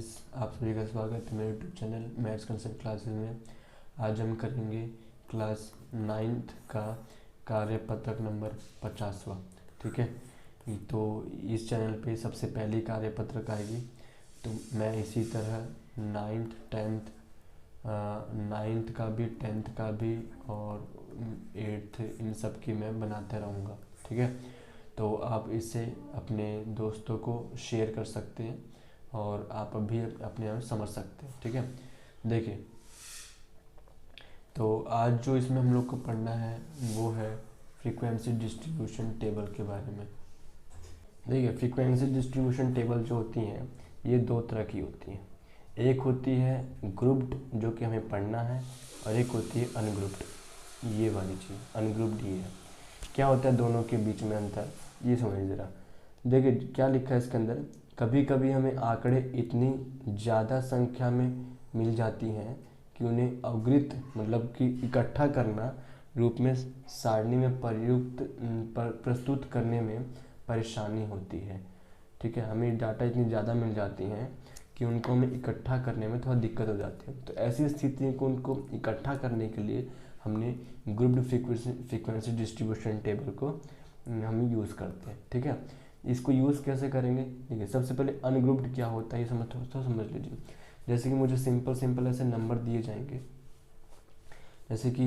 Guys, आप सभी का स्वागत है मेरे YouTube channel maths concept classes में। आज हम करेंगे क्लास 9th का कार्यपत्रक नंबर 50वां। ठीक है, तो इस चैनल पे सबसे पहली कार्यपत्रक आएगी। तो मैं इसी तरह 9th 10th 9th का भी 10th का भी और 8th इन सब की मैं बनाते रहूँगा। ठीक है, तो आप इससे अपने दोस्तों को शेयर कर सकते हैं और आप अभी अपने आप समझ सकते हैं। ठीक है, देखिए, तो आज जो इसमें हम लोग को पढ़ना है वो है फ्रीक्वेंसी डिस्ट्रीब्यूशन टेबल के बारे में। देखिए, फ्रीक्वेंसी डिस्ट्रीब्यूशन टेबल जो होती हैं ये दो तरह की होती हैं। एक होती है ग्रुप्ड, जो कि हमें पढ़ना है, और एक होती है अनग्रुप्ड। ये वाली चीज़ अनग्रुप्ड ये है। क्या होता है दोनों के बीच में अंतर, ये समझिए ज़रा। देखिए क्या लिखा है इसके अंदर, कभी कभी हमें आंकड़े इतनी ज़्यादा संख्या में मिल जाती हैं कि उन्हें अवगृत मतलब कि इकट्ठा करना रूप में सारणी में प्रस्तुत करने में परेशानी होती है। ठीक है, हमें डाटा इतनी ज़्यादा मिल जाती हैं कि उनको हमें इकट्ठा करने में थोड़ा दिक्कत हो जाती है। तो ऐसी स्थिति को उनको इकट्ठा करने के लिए हमने ग्रुप्ड फ्रीक्वेंसी डिस्ट्रीब्यूशन टेबल को हम यूज़ करते हैं। ठीक है, इसको यूज़ कैसे करेंगे, देखिए सबसे पहले अनग्रुप्ड क्या होता है ये समझ लीजिए। जैसे कि मुझे सिंपल ऐसे नंबर दिए जाएंगे, जैसे कि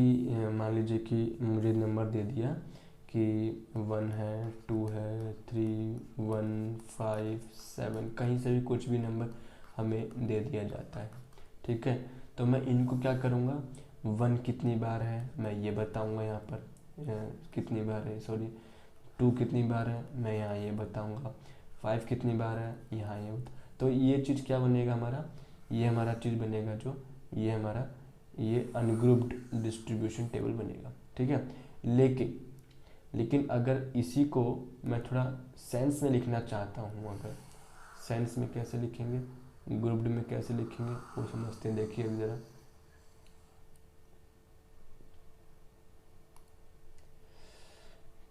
मान लीजिए कि मुझे नंबर दे दिया कि 1 है, 2 है, 3, 1, 5, 7, कहीं से भी कुछ भी नंबर हमें दे दिया जाता है। ठीक है, तो मैं इनको क्या करूँगा, 1 कितनी बार है मैं ये बताऊँगा, यहाँ पर कितनी बार है, सॉरी 2 कितनी बार है मैं यहाँ ये बताऊँगा, 5 कितनी बार है यहाँ ये तो ये चीज़ क्या बनेगा हमारा, ये हमारा चीज़ बनेगा जो ये हमारा ये अनग्रुप्ड डिस्ट्रीब्यूशन टेबल बनेगा। ठीक है, लेकिन अगर इसी को मैं थोड़ा सेंस में लिखना चाहता हूँ, अगर सेंस में कैसे लिखेंगे, ग्रुप्ड में कैसे लिखेंगे वो समझते हैं। देखिए अभी ज़रा,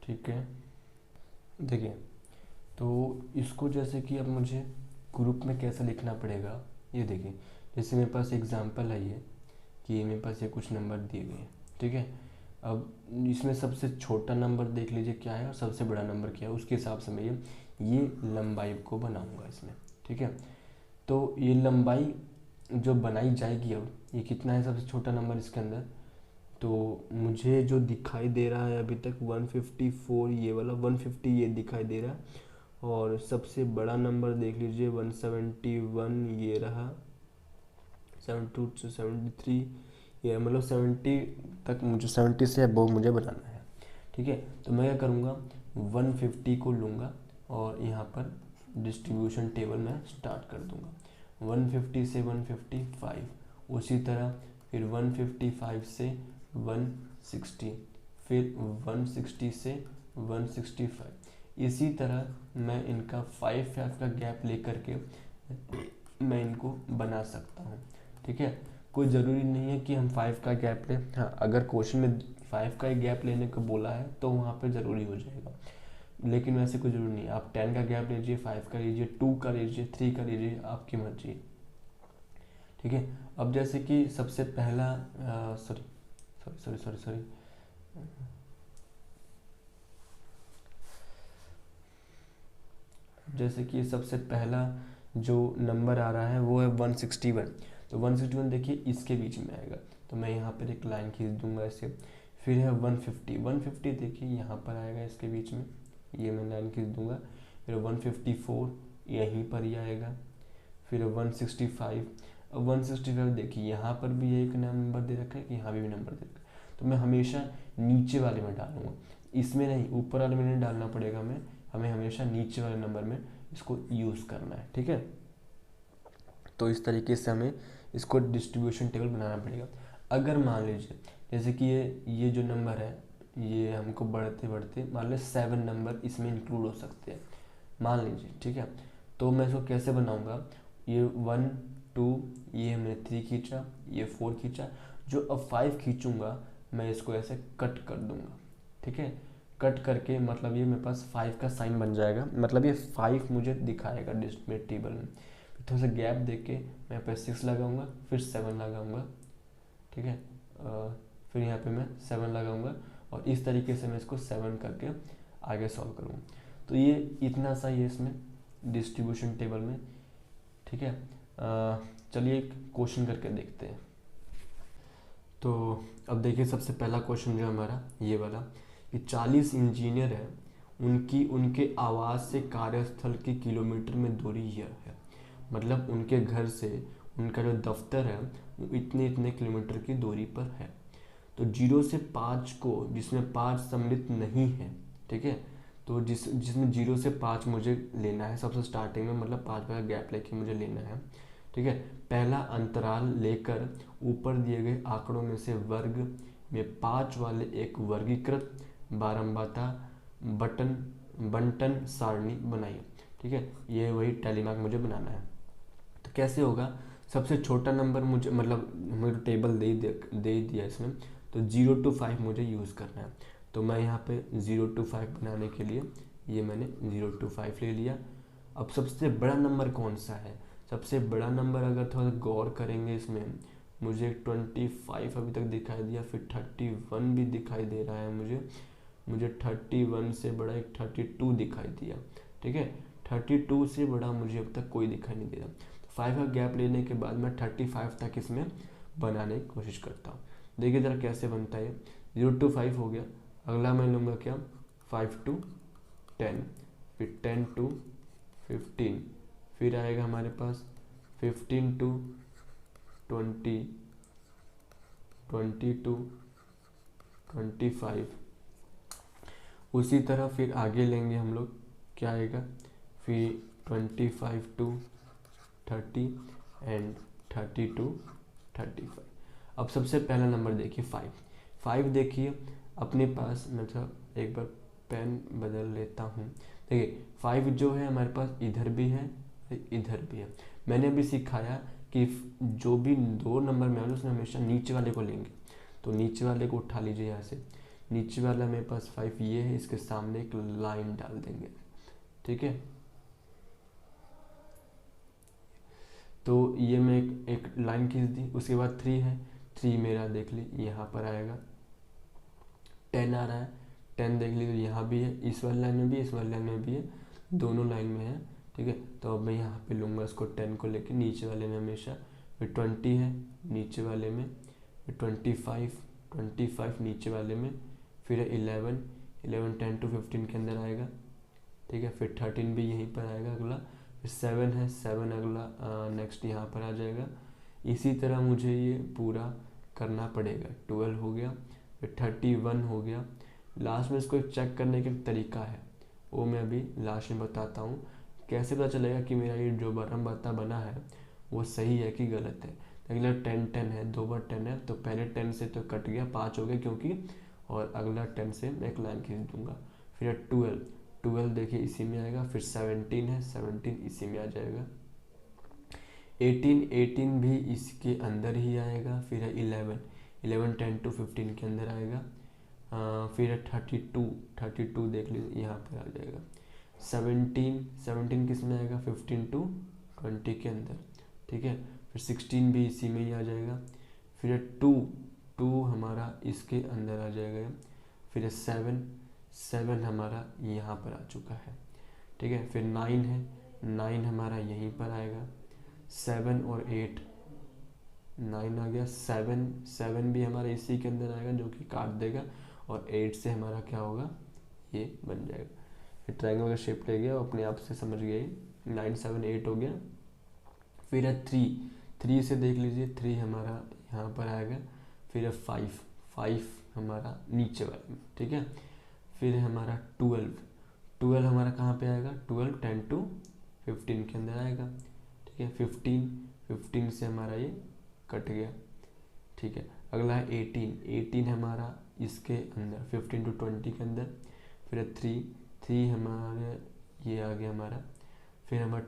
ठीक है, देखिए तो इसको जैसे कि अब मुझे ग्रुप में कैसे लिखना पड़ेगा, ये देखिए जैसे मेरे पास एग्जांपल है ये कि मेरे पास ये कुछ नंबर दिए गए हैं। ठीक है, अब इसमें सबसे छोटा नंबर देख लीजिए क्या है और सबसे बड़ा नंबर क्या है, उसके हिसाब से मैं ये लंबाई को बनाऊंगा इसमें। ठीक है, तो ये लंबाई जो बनाई जाएगी, अब ये कितना है सबसे छोटा नंबर इसके अंदर, तो मुझे जो दिखाई दे रहा है अभी तक 154, ये वाला 150 ये दिखाई दे रहा है। और सबसे बड़ा नंबर देख लीजिए 171, ये रहा 72 to 73, ये मतलब 70 तक, मुझे 70 से अबव मुझे बनाना है। ठीक है, तो मैं क्या करूँगा, 150 को लूँगा और यहाँ पर डिस्ट्रीब्यूशन टेबल में स्टार्ट कर दूँगा। 150 से 155, उसी तरह फिर 155 से 160, फिर 160 से 165। इसी तरह मैं इनका 5 का गैप लेकर के मैं इनको बना सकता हूँ। ठीक है, कोई ज़रूरी नहीं है कि हम 5 का गैप लें। हाँ, अगर क्वेश्चन में 5 का गैप लेने को बोला है तो वहाँ पे ज़रूरी हो जाएगा, लेकिन वैसे कोई ज़रूरी नहीं है। आप 10 का गैप लीजिए, 5 का लीजिए, 2 का लीजिए, 3 का लीजिए, आपकी मर्जी। ठीक है, अब जैसे कि सबसे पहला सॉरी जैसे कि सबसे पहला जो नंबर आ रहा है वो है 161। तो 161 देखिए इसके बीच में आएगा, तो मैं यहाँ पर एक लाइन खींच दूंगा ऐसे। फिर है 150 देखिए यहाँ पर आएगा इसके बीच में, ये मैं लाइन खींच दूंगा। फिर 154 यहीं पर ही आएगा। फिर 165, अब 165 देखिए यहाँ पर भी एक नंबर दे रखा है कि यहाँ भी नंबर दे रखा है, तो मैं हमेशा नीचे वाले में डालूंगा, इसमें नहीं, ऊपर वाले में नहीं डालना पड़ेगा, हमें हमेशा नीचे वाले नंबर में इसको यूज़ करना है। ठीक है, तो इस तरीके से हमें इसको डिस्ट्रीब्यूशन टेबल बनाना पड़ेगा। अगर मान लीजिए जैसे कि ये जो नंबर है ये हमको बढ़ते बढ़ते मान लीजिए 7 नंबर इसमें इंक्लूड हो सकते हैं, मान लीजिए। ठीक है, तो मैं इसको कैसे बनाऊंगा, ये 1 2, ये हमने 3 खींचा, ये 4 खींचा, जो अब 5 खींचूंगा मैं इसको ऐसे कट कर दूंगा। ठीक है, कट करके मतलब ये मेरे पास 5 का साइन बन जाएगा, मतलब ये 5 मुझे दिखाएगा डिस्प्ले टेबल में। फिर थोड़ा सा गैप दे के मैं यहाँ पे 6 लगाऊंगा, फिर 7 लगाऊंगा, ठीक है। फिर यहाँ पे मैं 7 लगाऊंगा और इस तरीके से मैं इसको 7 करके आगे सॉल्व करूँगा। तो ये इतना सा ही है इसमें डिस्ट्रीब्यूशन टेबल में, ठीक है। चलिए एक क्वेश्चन करके देखते हैं। तो अब देखिए सबसे पहला क्वेश्चन जो हमारा ये वाला कि 40 इंजीनियर हैं, उनके आवास से कार्यस्थल की किलोमीटर में दूरी यह है। मतलब उनके घर से उनका जो दफ्तर है वो इतने इतने किलोमीटर की दूरी पर है। तो 0 से 5 को, जिसमें 5 सम्मिलित नहीं है, ठीक है, तो जिसमें 0 से 5 मुझे लेना है सबसे स्टार्टिंग में, मतलब 5 का गैप लेके मुझे लेना है, ठीक है। पहला अंतराल लेकर ऊपर दिए गए आंकड़ों में से वर्ग में 5 वाले एक वर्गीकृत बारंबारता बंटन सारणी बनाइए, ठीक है। ये वही टेलीमार्क मुझे बनाना है। तो कैसे होगा, सबसे छोटा नंबर मुझे, मतलब मुझे टेबल दे दिया इसमें, तो 0 to 5 मुझे यूज़ करना है। तो मैं यहाँ पे 0 to 5 बनाने के लिए ये मैंने 0 to 5 ले लिया। अब सबसे बड़ा नंबर कौन सा है, सबसे बड़ा नंबर अगर थोड़ा गौर करेंगे इसमें, मुझे 25 अभी तक दिखाई दिया, फिर 31 भी दिखाई दे रहा है मुझे 31 से बड़ा एक 32 दिखाई दिया, ठीक है। 32 से बड़ा मुझे अब तक कोई दिखाई नहीं दे रहा। 5 का गैप लेने के बाद मैं 35 तक इसमें बनाने की कोशिश करता हूँ। देखिए ज़रा कैसे बनता है। 0 to 5 हो गया, अगला मैं लूँगा क्या, 5 to 10, फिर 10 to 15, फिर आएगा हमारे पास 15 to 20, 20 to 25। उसी तरह फिर आगे लेंगे हम लोग, क्या आएगा, फिर 25 to 30 एंड 30 to 35। अब सबसे पहला नंबर देखिए 5 देखिए अपने पास, मतलब एक बार पेन बदल लेता हूँ। देखिए 5 जो है हमारे पास इधर भी है इधर भी है। मैंने अभी सिखाया कि जो भी 2 नंबर में आए उसमें हमेशा नीचे वाले को लेंगे। तो नीचे वाले को उठा लीजिए यहाँ से, नीचे वाला मेरे पास 5 ये है, इसके सामने एक लाइन डाल देंगे, ठीक है। तो ये मैं एक लाइन खींच दी, उसके बाद 3 है, 3 मेरा देख ली यहाँ पर आएगा। 10 आ रहा है, 10 देख ली तो यहाँ भी है, इस वाली लाइन में भी, इस वाली लाइन में भी है, दोनों लाइन में है, ठीक है। तो अब मैं यहाँ पे लूँगा इसको 10 को लेके नीचे वाले में हमेशा। फिर 20 है नीचे वाले में, फिर 25 नीचे वाले में, फिर 11 10 to 15 के अंदर आएगा, ठीक है। फिर 13 भी यहीं पर आएगा अगला, फिर 7 है, 7 अगला नेक्स्ट यहाँ पर आ जाएगा। इसी तरह मुझे ये पूरा करना पड़ेगा। 12 हो गया, फिर 31 हो गया। लास्ट में इसको चेक करने का तरीका है, वो मैं अभी लास्ट में बताता हूँ। कैसे पता चलेगा कि मेरा ये जो बारंबारता बना है वो सही है कि गलत है। अगला 10 है, 2 बार 10 है, तो पहले 10 से तो कट गया, 5 हो गया क्योंकि, और अगला 10 से मैं एक लाइन खींच दूंगा। फिर 12 देखिए इसी में आएगा। फिर 17 है, 17 इसी में आ जाएगा। 18 भी इसके अंदर ही आएगा। फिर 11 10 to 15 के अंदर आएगा। फिर 32 देख लीजिए यहाँ पर आ जाएगा। 17 किस में आएगा, 15 to 20 के अंदर, ठीक है। फिर 16 भी इसी में ही आ जाएगा। फिर 2 हमारा इसके अंदर आ जाएगा। फिर 7 हमारा यहाँ पर आ चुका है, ठीक है। फिर 9 है, 9 हमारा यहीं पर आएगा। 7 और 8, 9 आ गया। 7 भी हमारा इसी के अंदर आएगा जो कि काट देगा, और 8 से हमारा क्या होगा, ये बन जाएगा। फिर ट्रायंगल का शेप ले गया, अपने आप से समझ गए। 9 7 8 हो गया। फिर है 3 से देख लीजिए, 3 हमारा यहाँ पर आएगा। फिर है 5 हमारा नीचे वाले में, ठीक है। फिर है हमारा 12 हमारा कहाँ पे आएगा, 12 10 to 15 के अंदर आएगा, ठीक है। 15 से हमारा ये कट गया, ठीक है। अगला है 18 हमारा इसके अंदर, 15 to 20 के अंदर। फिर है 3 हमारे ये आ गया हमारा। फिर हमारा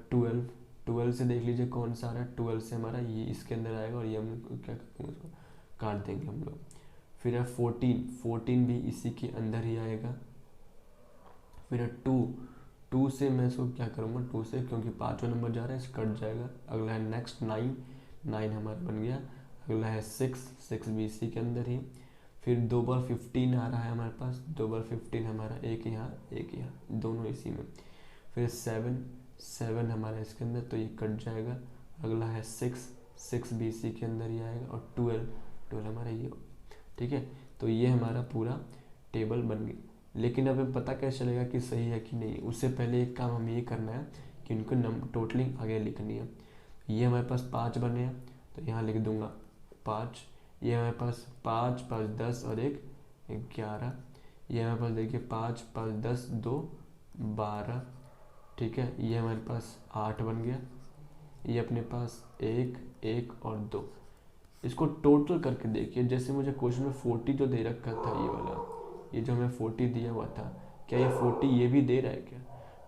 12 से देख लीजिए कौन सा आ रहा है। 12 से हमारा ये इसके अंदर आएगा, और ये हम क्या करेंगे, उसको काट देंगे हम लोग। फिर है 14 भी इसी के अंदर ही आएगा। फिर है 2 से मैं इसको क्या करूँगा, 2 से, क्योंकि 5वां नंबर जा रहा है, कट जाएगा। अगला है नेक्स्ट 9, 9 हमारा बन गया। अगला है 6, 6 भी इसी के अंदर ही। फिर 2 बार 15 आ रहा है हमारे पास, 2 बार 15 हमारा, एक यहाँ एक यहाँ, दोनों इसी में। फिर 7, 7 हमारा इसके अंदर, तो ये कट जाएगा। अगला है 6, 6 भी इसी के अंदर ही आएगा। और 12, 12 हमारा ये, ठीक है। तो ये हमारा पूरा टेबल बन गया। लेकिन अब हमें पता कैसे चलेगा कि सही है कि नहीं, उससे पहले एक काम हमें ये करना है कि उनको टोटलिंग आगे लिखनी है। ये हमारे पास 5 बने हैं, तो यहाँ लिख दूंगा 5। ये हमारे पास 5, 5, 10 और 1, 11। ये हमारे पास देखिए 5, 5, 10, 2, 12, ठीक है। ये हमारे पास 8 बन गया। ये अपने पास 1, 1 और 2। इसको टोटल करके देखिए, जैसे मुझे क्वेश्चन में 40 जो दे रखा था, ये वाला, ये जो हमें 40 दिया हुआ था, क्या ये 40 ये भी दे रहा है क्या?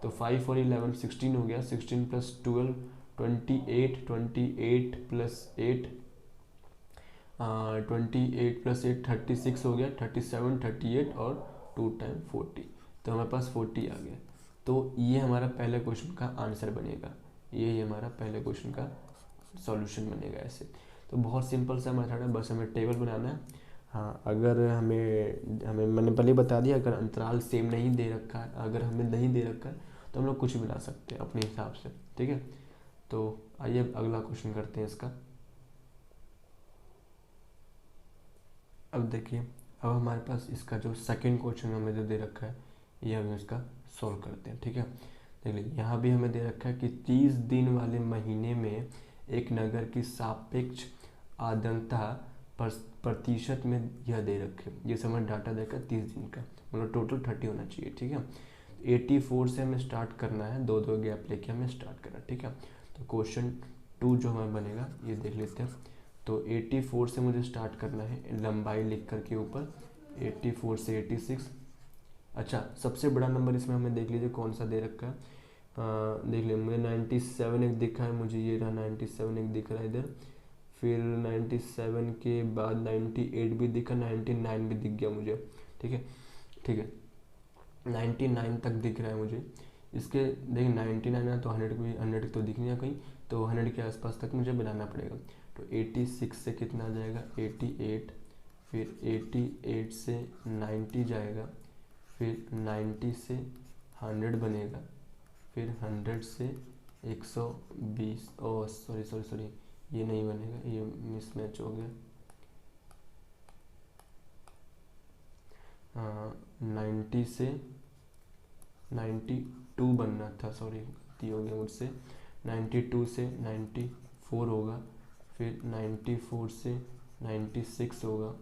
तो 5 और 11 16 हो गया, 16 प्लस 12 28, 28 प्लस 8 28 प्लस 8 36 हो गया, 37, 38 और 2 टाइम 40, तो हमारे पास 40 आ गया। तो ये हमारा पहले क्वेश्चन का आंसर बनेगा, ये हमारा पहले क्वेश्चन का सॉल्यूशन बनेगा ऐसे। तो बहुत सिंपल सा मेथड है, बस हमें टेबल बनाना है। हाँ, अगर हमें मैंने पहले बता दिया, अगर अंतराल सेम नहीं दे रखा है, अगर हमें नहीं दे रखा है, तो हम लोग कुछ भी बना सकते हैं अपने हिसाब से, ठीक है। तो आइए अगला क्वेश्चन करते हैं इसका। अब देखिए, अब हमारे पास इसका जो सेकंड क्वेश्चन हमें जो दे रखा है, ये हम इसका सॉल्व करते हैं, ठीक है। देखिए यहाँ भी हमें दे रखा है कि 30 दिन वाले महीने में एक नगर की सापेक्ष आर्द्रता प्रतिशत में यह दे रखे, ये समय डाटा देकर 30 दिन का, मतलब टोटल 30 होना चाहिए, ठीक है। 84 से हमें स्टार्ट करना है, 2 गैप लेके हमें स्टार्ट करना है, ठीक है। तो क्वेश्चन 2 जो हमें बनेगा, ये देख लेते हैं। तो 84 से मुझे स्टार्ट करना है, लंबाई लिख कर के ऊपर 84 से 86। अच्छा, सबसे बड़ा नंबर इसमें हमें देख लीजिए कौन सा दे रखा है। देख लिया मुझे 97 एक दिखा है, मुझे ये रहा 97 एक दिख रहा है इधर। फिर 97 के बाद 98 भी दिखा, 99 भी दिख गया मुझे, ठीक है, ठीक है। 99 तक दिख रहा है मुझे। इसके देखिए 99 है तो 100 तो दिख नहीं है कहीं, तो 100 के आसपास तक मुझे बनाना पड़ेगा। तो 86 से कितना आ जाएगा, 88, फिर 88 से 90 जाएगा, फिर 90 से 100 बनेगा, फिर 100 से 120, ओ सॉरी ये नहीं बनेगा, ये मिसमैच हो गया। 90 से 92 बनना था, सॉरी गलती हो गया मुझसे। 92 से 94 होगा, फिर 94 से 96 होगा,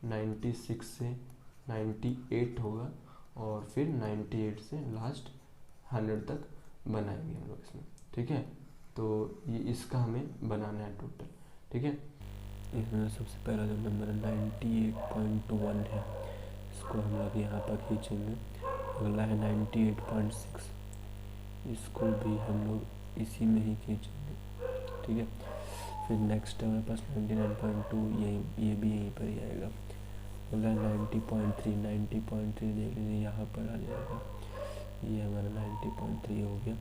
96 से 98 होगा, और फिर 98 से लास्ट 100 तक बनाएंगे हम लोग इसमें, ठीक है। तो ये इसका हमें बनाना है टोटल, ठीक है। इसमें सबसे पहला जो नंबर 98.1 है, इसको हम लोग यहाँ पर खींचेंगे। अगला है 98.6, इसको भी हम लोग इसी में ही खींचेंगे, ठीक है। फिर नेक्स्ट हमारे पास 99.2, ये भी यहीं पर ही आएगा। अगला 90.3, 90.3 देख लीजिए यहाँ पर आ जाएगा, ये हमारा 90.3 हो गया।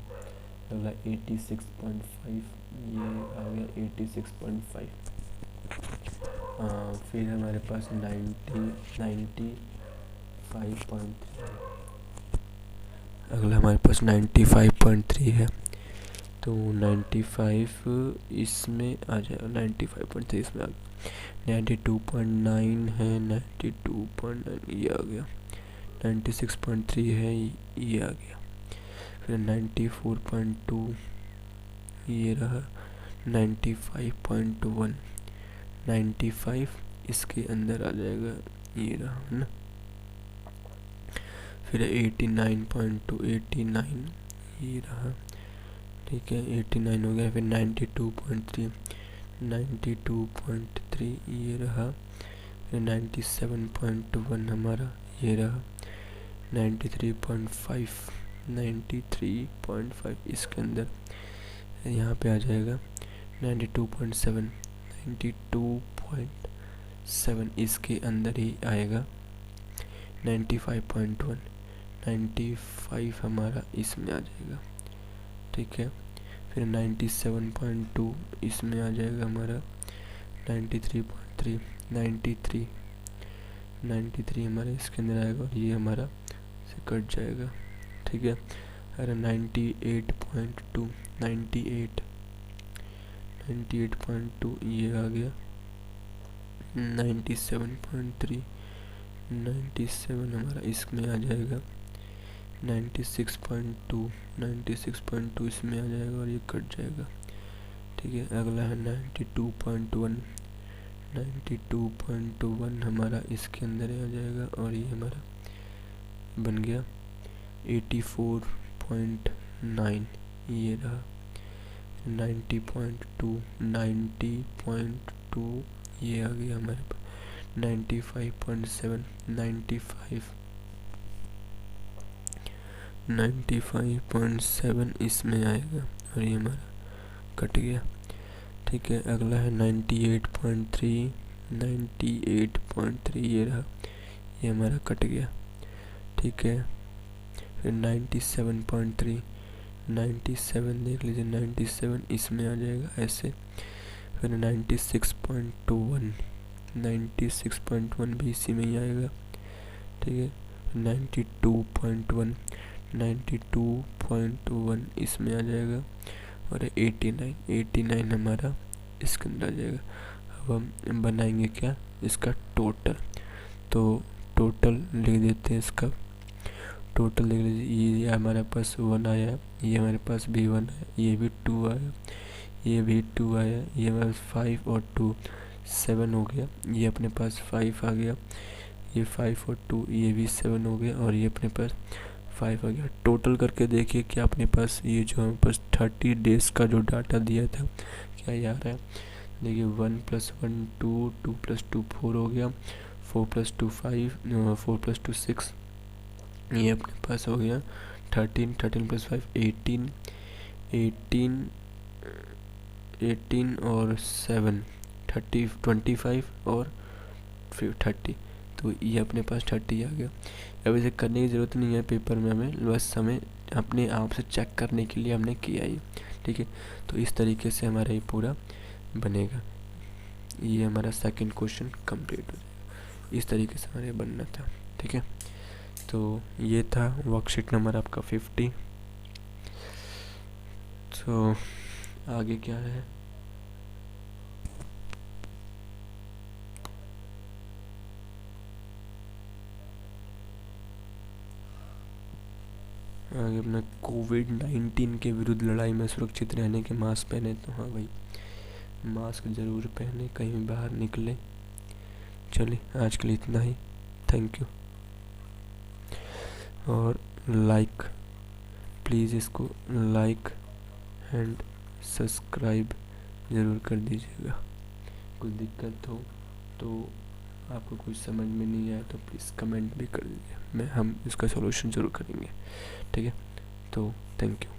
अगला 86.5, ये आ गया 86.5। फिर हमारे पास 95.3, अगला हमारे पास 95.3 है, तो 95 इसमें आ जाएगा, 95.3 इसमें आ गया। 92.9 है, 92.9 ये आ गया। 96.3 है, ये आ गया। फिर 94.2 ये रहा। 95.1, 95 इसके अंदर आ जाएगा, ये रहा है ना। फिर 89.2, 89 ये रहा, ठीक है, 89 हो गया। फिर 92.3, 92.3 ये रहा। फिर 97.1 हमारा ये रहा। 93.5, 93.5 इसके अंदर यहाँ पे आ जाएगा। 92.7, 92.7 इसके अंदर ही आएगा। 95.1, 95 हमारा इसमें आ जाएगा, ठीक है। फिर 97.2 इसमें आ जाएगा हमारा, 93.3, 93 हमारा इसके अंदर आएगा और ये हमारा से कट जाएगा, ठीक है। अरे 98.2, 98.2 ये आ गया। 97.3, 97 हमारा इसमें आ जाएगा। 96.2 इसमें आ जाएगा और ये कट जाएगा, ठीक है। अगला है 92.1, 92.1 हमारा इसके अंदर आ जाएगा और ये हमारा बन गया 84.9, ये रहा 90.2, 90.2 ये आ गया हमारे पास। 95.7, 95.7 इसमें आएगा और ये हमारा कट गया, ठीक है। अगला है 98.3, 98.3 ये रहा, ये हमारा कट गया, ठीक है। फिर 97.3, 97 देख लीजिए, 97 इसमें आ जाएगा ऐसे। फिर 96.1, 96.1 भी इसी में ही आएगा, ठीक है। 92.1, 92.1 इसमें आ जाएगा और 89 हमारा इसके अंदर आ जाएगा। अब हम बनाएंगे क्या, इसका टोटल। तो टोटल लिख देते हैं इसका। टोटल देख लीजिए, ये हमारे पास 1 आया, ये हमारे पास भी 1 आया, ये भी 2 आया, ये भी 2 आया, ये हमारे पास 5 और 2 7 हो गया, ये अपने पास 5 आ गया, ये 5 और 2 ये भी 7 हो गया और ये अपने पास 5 आ गया। टोटल करके देखिए क्या अपने पास ये जो हमारे पास 30 डेज़ का जो डाटा दिया था क्या ये आ रहा है। देखिए 1 + 1 2, 2 + 2 4 हो गया, 4 + 2 5, 4 + 2 6, ये अपने पास हो गया 13, 13 + 5 18, 18 और 7 30, 25 और 30, तो ये अपने पास 30 आ गया। अब इसे करने की ज़रूरत नहीं है पेपर में हमें, बस हमें अपने आप से चेक करने के लिए हमने किया ये, ठीक है। तो इस तरीके से हमारा ये पूरा बनेगा। ये हमारा सेकंड क्वेश्चन कंप्लीट हो जाएगा। इस तरीके से हमारे बनना था, ठीक है। तो ये था वर्कशीट नंबर आपका 50। तो आगे क्या है, आगे अपना कोविड-19 के विरुद्ध लड़ाई में सुरक्षित रहने के मास्क पहने। तो हाँ भाई, मास्क ज़रूर पहने, कहीं बाहर निकले। चलिए आज के लिए इतना ही, थैंक यू। और लाइक, प्लीज़ इसको लाइक एंड सब्सक्राइब ज़रूर कर दीजिएगा। कुछ दिक्कत हो तो, आपको कुछ समझ में नहीं आया तो प्लीज़ कमेंट भी कर दीजिए, हम इसका सॉल्यूशन ज़रूर करेंगे, ठीक है। तो थैंक यू।